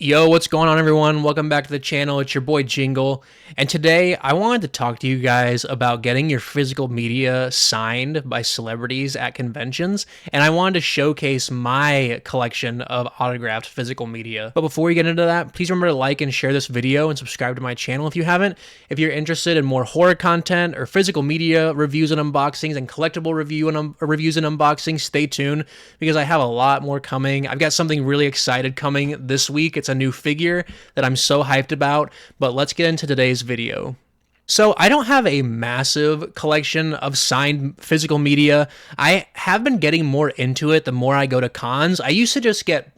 Yo, what's going on, everyone? Welcome back to the channel. It's your boy Jingle, and today I wanted to talk to you guys about getting your physical media signed by celebrities at conventions, and I wanted to showcase my collection of autographed physical media. But before we get into that, please remember to like and share this video and subscribe to my channel if you haven't. If you're interested in more horror content or physical media reviews and unboxings and collectible reviews and unboxings, stay tuned because I have a lot more coming. I've got something really excited coming this week. It's a new figure that I'm so hyped about, but let's get into today's video. So I don't have a massive collection of signed physical media. I have been getting more into it the more I go to cons. I used to just get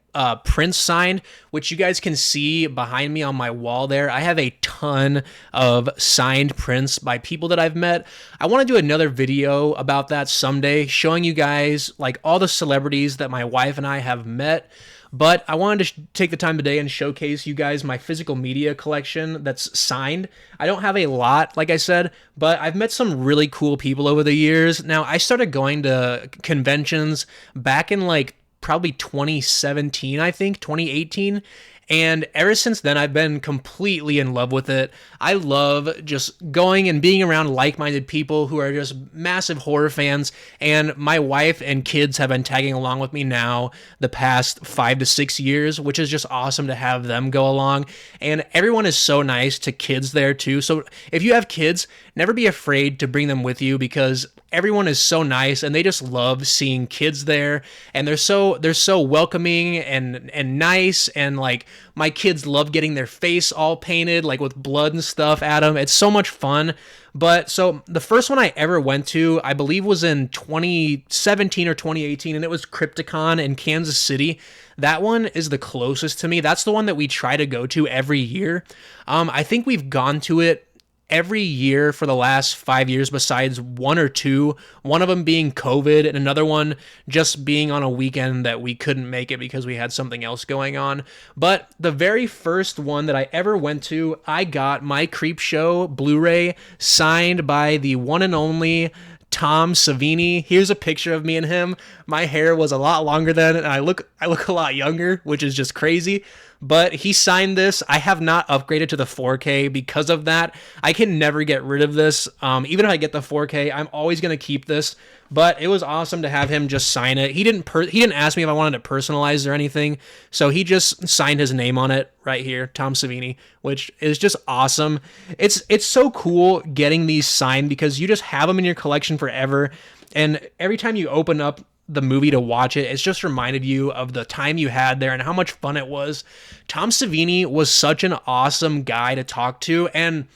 prints signed, which you guys can see behind me on my wall there. I have a ton of signed prints by people that I've met. I want to do another video about that someday, showing you guys like all the celebrities that my wife and I have met. But I wanted to take the time today and showcase you guys my physical media collection that's signed. I don't have a lot, like I said, but I've met some really cool people over the years. Now, I started going to conventions back in like probably 2017, I think, 2018. And ever since then, I've been completely in love with it. I love just going and being around like-minded people who are just massive horror fans. And my wife and kids have been tagging along with me now the past 5 to 6 years, which is just awesome to have them go along. And everyone is so nice to kids there too. So if you have kids, never be afraid to bring them with you because everyone is so nice and they just love seeing kids there, and they're so welcoming and nice, and like my kids love getting their face all painted like with blood and stuff at them. It's so much fun. But so the first one I ever went to, I believe, was in 2017 or 2018, and it was Crypticon in Kansas City. That one is the closest to me. That's the one that we try to go to every year. I think we've gone to it every year for the last 5 years besides one or two, one of them being COVID and another one just being on a weekend that we couldn't make it because we had something else going on. But the very first one that I ever went to, I got my Creepshow Blu-ray signed by the one and only Tom Savini. Here's a picture of me and him. My hair was a lot longer then, and I look a lot younger, which is just crazy. But he signed this. I have not upgraded to the 4K because of that. I can never get rid of this. Even if I get the 4K, I'm always going to keep this. But it was awesome to have him just sign it. He didn't ask me if I wanted it personalized or anything. So he just signed his name on it right here, Tom Savini, which is just awesome. It's so cool getting these signed because you just have them in your collection forever. And every time you open up the movie to watch it, it's just reminded you of the time you had there and how much fun it was. Tom Savini was such an awesome guy to talk to, and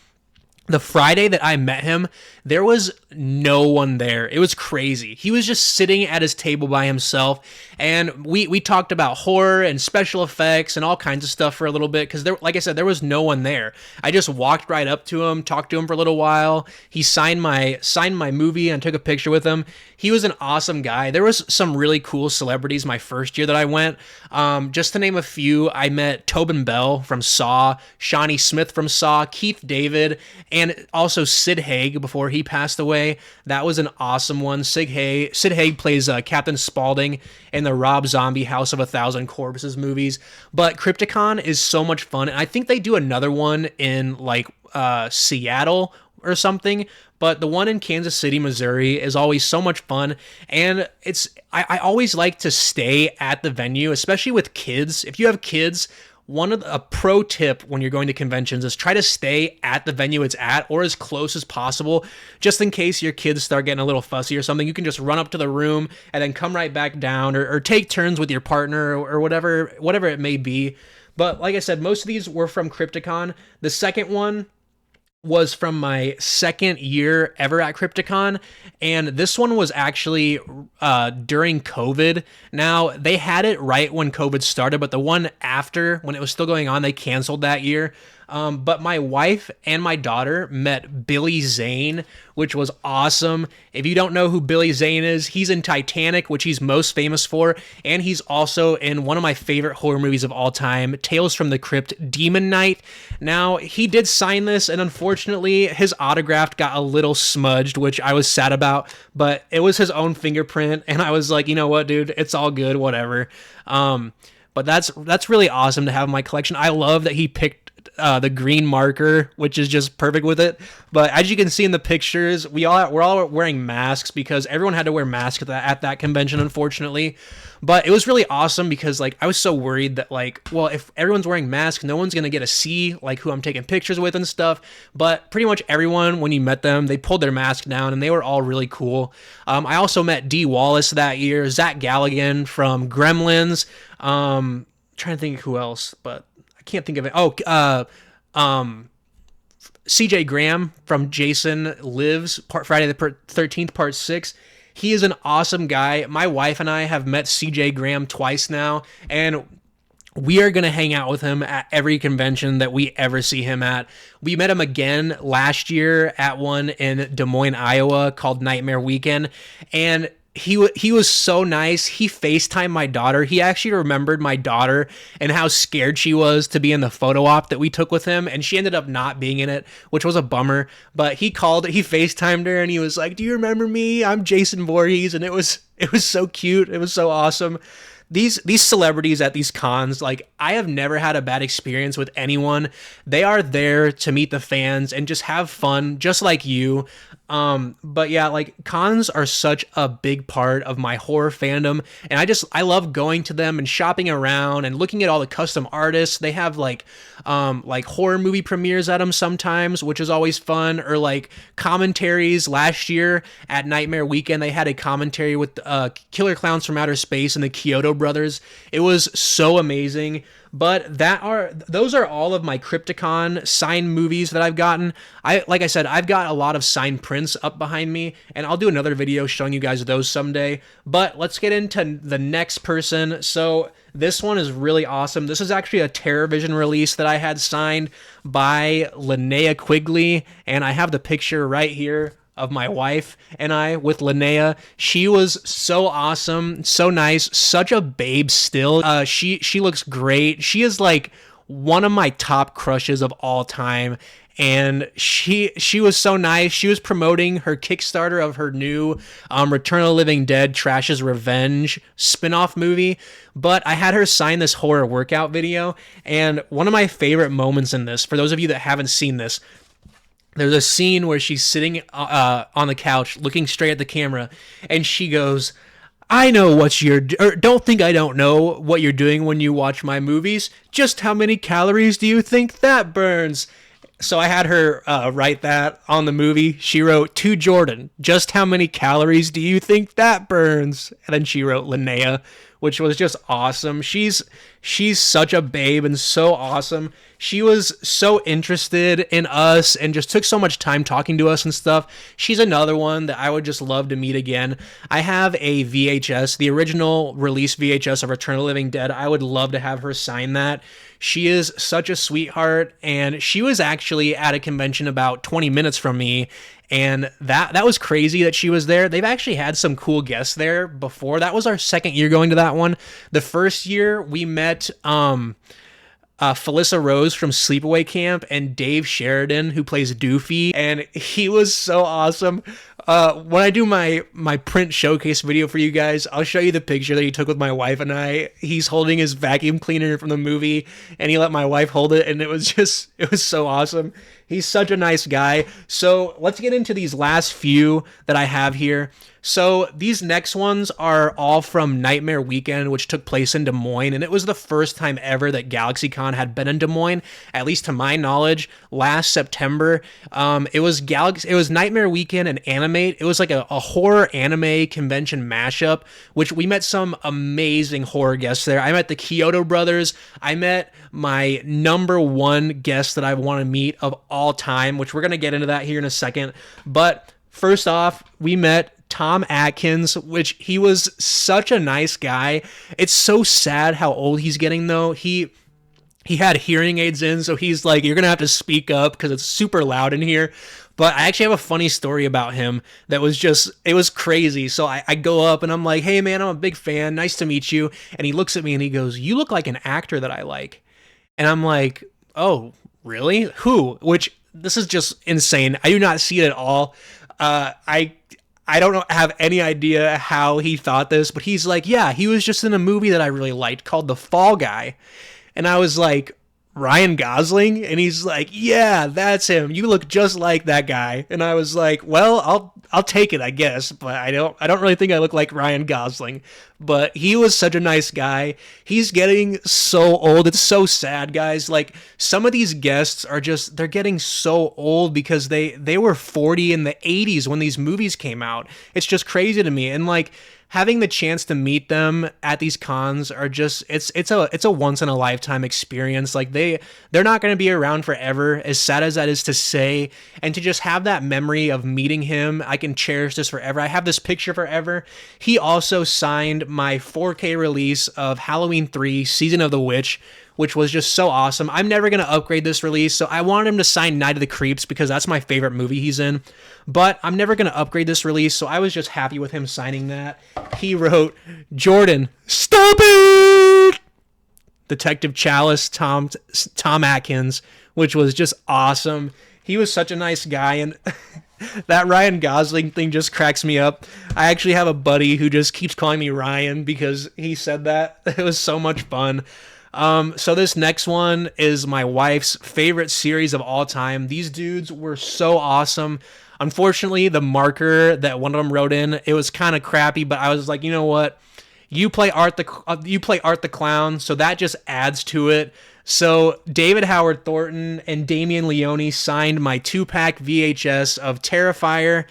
the Friday that I met him, there was no one there. It was crazy. He was just sitting at his table by himself, and we talked about horror and special effects and all kinds of stuff for a little bit because there, like I said, there was no one there. I just walked right up to him, talked to him for a little while. He signed my movie and took a picture with him. He was an awesome guy. There was some really cool celebrities my first year that I went. Just to name a few, I met Tobin Bell from Saw, Shawnee Smith from Saw, Keith David, and also Sid Haig before he passed away. That was an awesome one. Sid Haig plays Captain Spaulding in the Rob Zombie House of a Thousand Corpses movies. But Crypticon is so much fun, and I think they do another one in like Seattle or something. But the one in Kansas City, Missouri is always so much fun. And I always like to stay at the venue, especially with kids. If you have kids, a pro tip when you're going to conventions is try to stay at the venue it's at or as close as possible, just in case your kids start getting a little fussy or something. You can just run up to the room and then come right back down, or take turns with your partner or whatever it may be. But like I said, most of these were from Crypticon. The second one was from my second year ever at Crypticon, and this one was actually during COVID. Now, they had it right when COVID started, but the one after, when it was still going on, they canceled that year. But my wife and my daughter met Billy Zane, which was awesome. If you don't know who Billy Zane is, he's in Titanic, which he's most famous for, and he's also in one of my favorite horror movies of all time, Tales from the Crypt, Demon Knight. Now, he did sign this, and unfortunately, his autograph got a little smudged, which I was sad about, but it was his own fingerprint, and I was like, you know what, dude, it's all good, whatever. but that's really awesome to have in my collection. I love that he picked the green marker, which is just perfect with it. But as you can see in the pictures, we're all wearing masks because everyone had to wear masks at that convention, unfortunately. But it was really awesome because like I was so worried that like, well, if everyone's wearing masks, no one's gonna get to see like who I'm taking pictures with and stuff. But pretty much everyone, when you met them, they pulled their mask down and they were all really cool. I also met Dee Wallace that year, Zach Galligan from Gremlins. Trying to think who else, but I can't think of it. CJ Graham from Jason Lives, Friday the 13th, part 6. He is an awesome guy. My wife and I have met CJ Graham twice now, and we are going to hang out with him at every convention that we ever see him at. We met him again last year at one in Des Moines, Iowa called Nightmare Weekend, and he was so nice. He FaceTimed my daughter. He actually remembered my daughter and how scared she was to be in the photo op that we took with him, and she ended up not being in it, which was a bummer. But he FaceTimed her, and he was like, "Do you remember me? I'm Jason Voorhees," and it was so cute. It was so awesome. These celebrities at these cons, like, I have never had a bad experience with anyone. They are there to meet the fans and just have fun, just like you. But yeah, like, cons are such a big part of my horror fandom, and I love going to them and shopping around and looking at all the custom artists. They have like horror movie premieres at them sometimes, which is always fun, or like commentaries. Last year at Nightmare Weekend, they had a commentary with Killer Clowns from Outer Space and the Kyoto brothers. It was so amazing. But those are all of my Crypticon signed movies that I've gotten. Like I said, I've got a lot of signed prints up behind me, and I'll do another video showing you guys those someday. But let's get into the next person. So this one is really awesome. This is actually a TerrorVision release that I had signed by Linnea Quigley, and I have the picture right here of my wife and I with Linnea. She was so awesome, so nice, such a babe still. She looks great. She is like one of my top crushes of all time. And she was so nice. She was promoting her Kickstarter of her new Return of the Living Dead Trash's Revenge spin-off movie. But I had her sign this horror workout video. And one of my favorite moments in this, for those of you that haven't seen this, there's a scene where she's sitting on the couch looking straight at the camera, and she goes, "I know what don't think I don't know what you're doing when you watch my movies. Just how many calories do you think that burns?" So I had her write that on the movie. She wrote, "To Jordan, just how many calories do you think that burns?" And then she wrote Linnea, which was just awesome. She's such a babe and so awesome. She was so interested in us and just took so much time talking to us and stuff. She's another one that I would just love to meet again. I have a VHS, the original release VHS of Return of the Living Dead. I would love to have her sign that. She is such a sweetheart, and she was actually at a convention about 20 minutes from me, and that was crazy that she was there. They've actually had some cool guests there before. That was our second year going to that one. The first year we met Felissa Rose from Sleepaway Camp and Dave Sheridan, who plays Doofy, and he was so awesome. When I do my print showcase video for you guys, I'll show you the picture that he took with my wife and I. He's holding his vacuum cleaner from the movie, and he let my wife hold it, and it was so awesome. He's such a nice guy. So let's get into these last few that I have here. So these next ones are all from Nightmare Weekend, which took place in Des Moines, and it was the first time ever that GalaxyCon had been in Des Moines, at least to my knowledge, last September. It was Nightmare Weekend and Animate. It was like a horror anime convention mashup, which we met some amazing horror guests there. I met the Kyoto brothers. I met my number one guest that I want to meet of all time, which we're going to get into that here in a second. But first off, we met Tom Atkins, which he was such a nice guy. It's so sad how old he's getting, though. He had hearing aids in, so he's like, "You're gonna have to speak up because it's super loud in here." But I actually have a funny story about him that was it was crazy. So I go up and I'm like, "Hey man, I'm a big fan. Nice to meet you." And he looks at me and he goes, "You look like an actor that I like." And I'm like, "Oh, really? Who?" Which, this is just insane. I do not see it at all. I don't have any idea how he thought this, but he's like, yeah, he was just in a movie that I really liked called The Fall Guy. And I was like, Ryan Gosling? And he's like, yeah, that's him. You look just like that guy. And I was like, well, I'll take it, I guess, but I don't really think I look like Ryan Gosling. But he was such a nice guy. He's getting so old. It's so sad, guys. Like, some of these guests are just, they're getting so old because they were 40 in the 80s when these movies came out. It's just crazy to me. And like, having the chance to meet them at these cons are just, it's a once in a lifetime experience. Like, they're not going to be around forever, as sad as that is to say. And to just have that memory of meeting him, I can cherish this forever. I have this picture forever. He also signed my 4K release of Halloween 3 Season of the Witch, which was just so awesome. I'm never going to upgrade this release, so I wanted him to sign Night of the Creeps because that's my favorite movie he's in. But I'm never going to upgrade this release, so I was just happy with him signing that. He wrote, Jordan, stop it! Detective Chalice, Tom Atkins, which was just awesome. He was such a nice guy, and that Ryan Gosling thing just cracks me up. I actually have a buddy who just keeps calling me Ryan because he said that. It was so much fun. So this next one is my wife's favorite series of all time. These dudes were so awesome. Unfortunately, the marker that one of them wrote in, it was kind of crappy, but I was like, you know what? You play Art the Clown, so that just adds to it. So David Howard Thornton and Damien Leone signed my 2-pack VHS of Terrifier.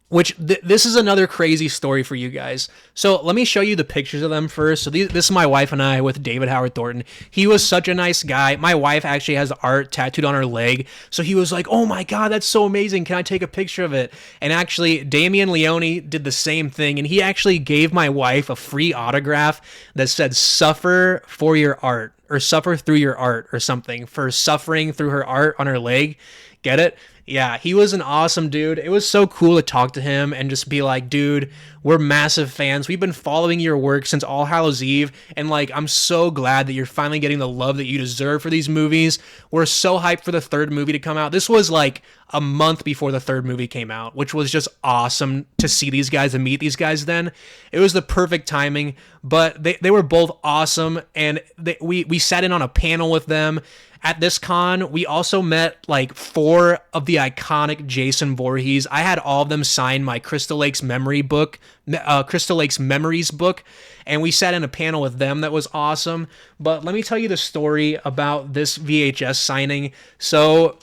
Which this is another crazy story for you guys. So let me show you the pictures of them first. So this is my wife and I with David Howard Thornton. He was such a nice guy. My wife actually has art tattooed on her leg. So he was like, oh my God, that's so amazing. Can I take a picture of it? And actually, Damien Leone did the same thing. And he actually gave my wife a free autograph that said, suffer for your art, or suffer through your art, or something, for suffering through her art on her leg. Get it? Yeah, he was an awesome dude. It was so cool to talk to him and just be like, dude, we're massive fans. We've been following your work since All Hallows Eve, and like, I'm so glad that you're finally getting the love that you deserve for these movies. We're so hyped for the third movie to come out. This was like a month before the third movie came out, which was just awesome to see these guys and meet these guys then. It was the perfect timing, but they were both awesome, and we sat in on a panel with them. At this con, we also met like 4 of the iconic Jason Voorhees. I had all of them sign my Crystal Lakes Memories book, and we sat in a panel with them that was awesome. But let me tell you the story about this VHS signing. So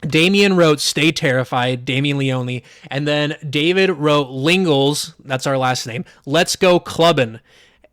Damien wrote Stay Terrified, Damien Leone, and then David wrote Lingles, that's our last name, Let's Go Clubbin'.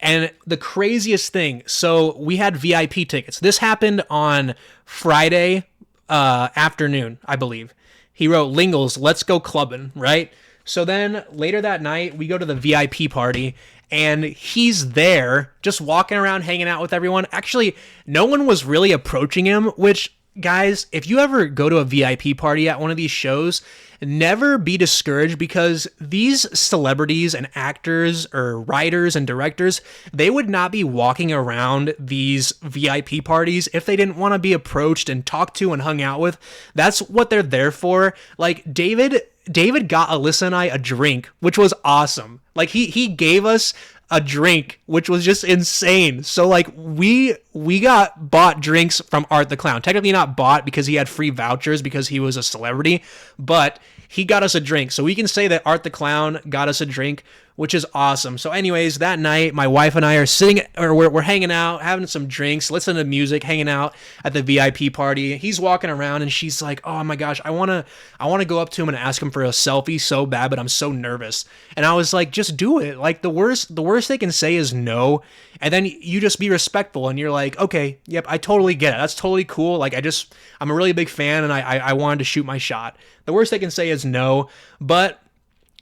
And the craziest thing, so we had VIP tickets. This happened on Friday afternoon, I believe. He wrote Lingles, Let's Go Clubbin', right? So then later that night, we go to the VIP party, and he's there just walking around hanging out with everyone. Actually, no one was really approaching him, which, guys, if you ever go to a VIP party at one of these shows, never be discouraged, because these celebrities and actors or writers and directors, they would not be walking around these VIP parties if they didn't want to be approached and talked to and hung out with. That's what they're there for. Like, David got Alyssa and I a drink, which was awesome. Like, he gave us a drink, which was just insane. So like, we got bought drinks from Art the Clown. Technically not bought, because he had free vouchers because he was a celebrity, but he got us a drink. So we can say that Art the Clown got us a drink, which is awesome. So anyways, that night, my wife and I are sitting, or we're hanging out, having some drinks, listening to music, hanging out at the VIP party. He's walking around, and she's like, oh my gosh, I want to go up to him and ask him for a selfie so bad, but I'm so nervous. And I was like, just do it. Like, the worst they can say is no. And then you just be respectful, and you're like, okay, yep, I totally get it. That's totally cool. Like, I'm a really big fan, and I wanted to shoot my shot. The worst they can say is no, but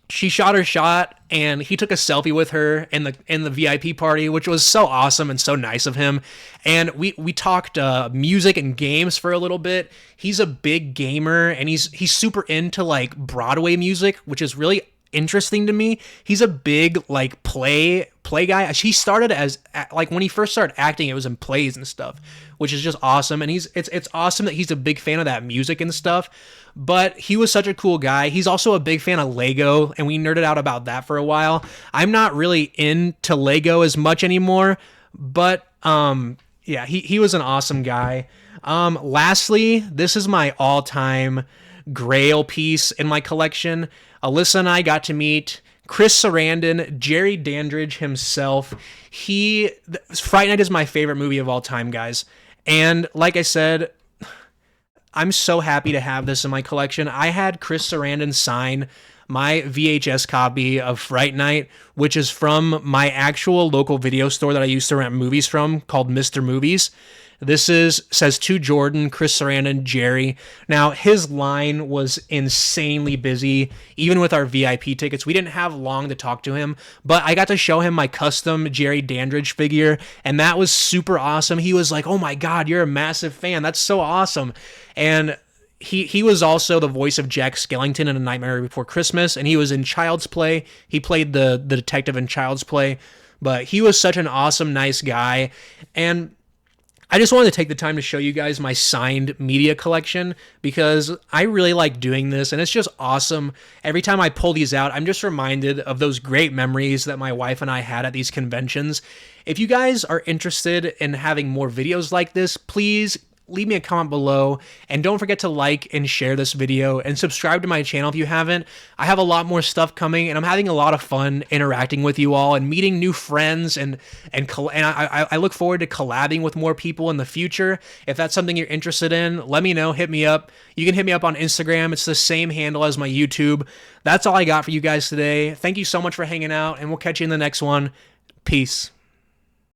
she shot her shot, and he took a selfie with her in the VIP party, which was so awesome and so nice of him. And we talked music and games for a little bit. He's a big gamer, and he's super into like Broadway music, which is really interesting to me. He's a big like play guy. He started as like when he first started acting, it was in plays and stuff, which is just awesome. And it's awesome that he's a big fan of that music and stuff. But he was such a cool guy. He's also a big fan of Lego, and we nerded out about that for a while. I'm not really into Lego as much anymore, but yeah, he was an awesome guy. Lastly, this is my all-time grail piece in my collection. Alyssa and I got to meet Chris Sarandon, Jerry Dandridge himself. Fright Night is my favorite movie of all time, guys. And like I said, I'm so happy to have this in my collection. I had Chris Sarandon sign my VHS copy of Fright Night, which is from my actual local video store that I used to rent movies from, called Mr. Movies. This says to Jordan, Chris Sarandon, Jerry. Now, his line was insanely busy, even with our VIP tickets. We didn't have long to talk to him, but I got to show him my custom Jerry Dandridge figure, and that was super awesome. He was like, "Oh my God, you're a massive fan. That's so awesome." And he was also the voice of Jack Skellington in A Nightmare Before Christmas, and he was in Child's Play. He played the detective in Child's Play, but he was such an awesome, nice guy. And I just wanted to take the time to show you guys my signed media collection because I really like doing this, and it's just awesome. Every time I pull these out, I'm just reminded of those great memories that my wife and I had at these conventions. If you guys are interested in having more videos like this, please leave me a comment below, and don't forget to like and share this video and subscribe to my channel if you haven't. I have a lot more stuff coming, and I'm having a lot of fun interacting with you all and meeting new friends, and I look forward to collabing with more people in the future. If that's something you're interested in, let me know. Hit me up. You can hit me up on Instagram. It's the same handle as my YouTube. That's all I got for you guys today. Thank you so much for hanging out, and we'll catch you in the next one. Peace.